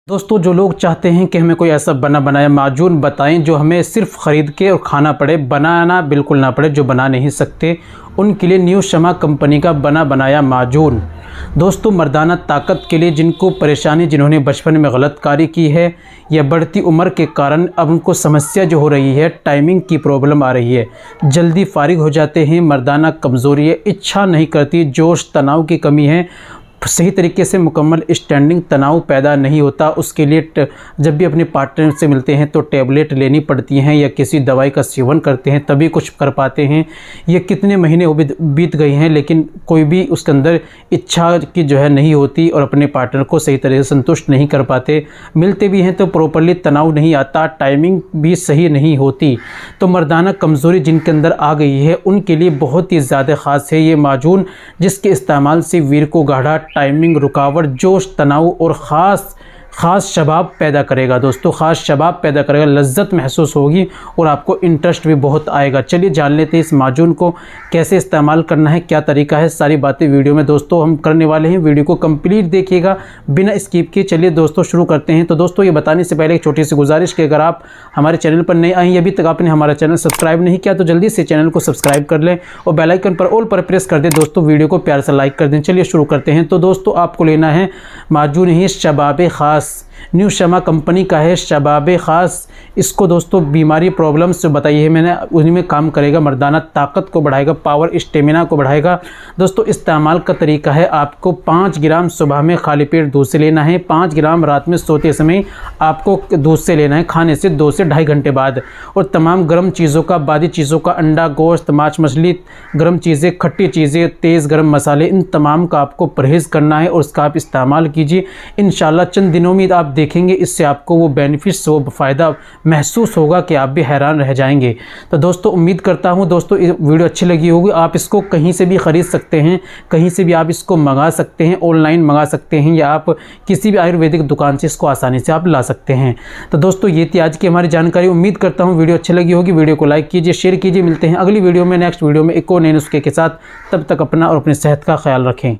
दोस्तों, जो लोग चाहते हैं कि हमें कोई ऐसा बना बनाया माजून बताएं जो हमें सिर्फ ख़रीद के और खाना पड़े, बनाना बिल्कुल ना पड़े, जो बना नहीं सकते, उनके लिए न्यू शमा कंपनी का बना बनाया माजून। दोस्तों, मर्दाना ताकत के लिए जिनको परेशानी, जिन्होंने बचपन में गलतकारी की है या बढ़ती उम्र के कारण अब उनको समस्या जो हो रही है, टाइमिंग की प्रॉब्लम आ रही है, जल्दी फारिग हो जाते हैं, मर्दाना कमज़ोरी है, इच्छा नहीं करती, जोश तनाव की कमी है, सही तरीके से मुकम्मल स्टैंडिंग तनाव पैदा नहीं होता, उसके लिए जब भी अपने पार्टनर से मिलते हैं तो टैबलेट लेनी पड़ती हैं या किसी दवाई का सेवन करते हैं तभी कुछ कर पाते हैं। ये कितने महीने बीत गए हैं लेकिन कोई भी उसके अंदर इच्छा की जो है नहीं होती और अपने पार्टनर को सही तरह से संतुष्ट नहीं कर पाते। मिलते भी हैं तो प्रॉपरली तनाव नहीं आता, टाइमिंग भी सही नहीं होती। तो मर्दाना कमज़ोरी जिनके अंदर आ गई है उनके लिए बहुत ही ज़्यादा ख़ास है ये माजून, जिसके इस्तेमाल से वीर को गाढ़ा, टाइमिंग, रुकावट, जोश, तनाव और ख़ास शबाब पैदा करेगा। दोस्तों, ख़ास शबाब पैदा करेगा, लज्जत महसूस होगी और आपको इंटरेस्ट भी बहुत आएगा। चलिए जान लेते हैं इस माजून को कैसे इस्तेमाल करना है, क्या तरीका है, सारी बातें वीडियो में दोस्तों हम करने वाले हैं। वीडियो को कंप्लीट देखिएगा बिना स्किप किए। चलिए दोस्तों शुरू करते हैं। तो दोस्तों, ये बताने से पहले एक छोटी सी गुजारिश कि अगर आप हमारे चैनल पर नए आए हैं, अभी तक आपने हमारा चैनल सब्सक्राइब नहीं किया तो जल्दी से चैनल को सब्सक्राइब कर लें और बेल आइकन पर ऑल पर प्रेस कर दें। दोस्तों, वीडियो को प्यार से लाइक कर दें। चलिए शुरू करते हैं। तो दोस्तों, आपको लेना है माजून ही शबाब ख़ास, न्यू शमा कंपनी का है शबाब ख़ास। इसको दोस्तों बीमारी प्रॉब्लम से बताई है मैंने, उन्हीं में काम करेगा, मर्दाना ताकत को बढ़ाएगा, पावर स्टेमिना को बढ़ाएगा। दोस्तों, इस्तेमाल का तरीका है, आपको 5 ग्राम सुबह में खाली पेट दूध से लेना है, 5 ग्राम रात में सोते समय आपको दूध से लेना है, खाने से 2 से ढाई घंटे बाद। और तमाम गर्म चीज़ों का, बादी चीज़ों का, अंडा, गोश्त, मांस, मछली, गर्म चीज़ें, खट्टी चीज़ें, तेज़ गर्म मसाले, इन तमाम का आपको परहेज़ करना है और उसका आप इस्तेमाल कीजिए। इंशाल्लाह चंद दिनों में आप देखेंगे इससे आपको वो बेनिफिट्स, वो फ़ायदा महसूस होगा कि आप भी हैरान रह जाएंगे। तो दोस्तों, उम्मीद करता हूँ दोस्तों ये वीडियो अच्छी लगी होगी। आप इसको कहीं से भी ख़रीद सकते हैं, कहीं से भी आप इसको मंगा सकते हैं, ऑनलाइन मंगा सकते हैं या आप किसी भी आयुर्वेदिक दुकान से इसको आसानी से आप ला सकते हैं। तो दोस्तों, ये थी आज की हमारी जानकारी। उम्मीद करता हूँ वीडियो अच्छी लगी होगी। वीडियो को लाइक कीजिए, शेयर कीजिए। मिलते हैं अगली वीडियो में, नेक्स्ट वीडियो में एक और नए नुस्खे के साथ। तब तक अपना और अपनी सेहत का ख्याल रखें।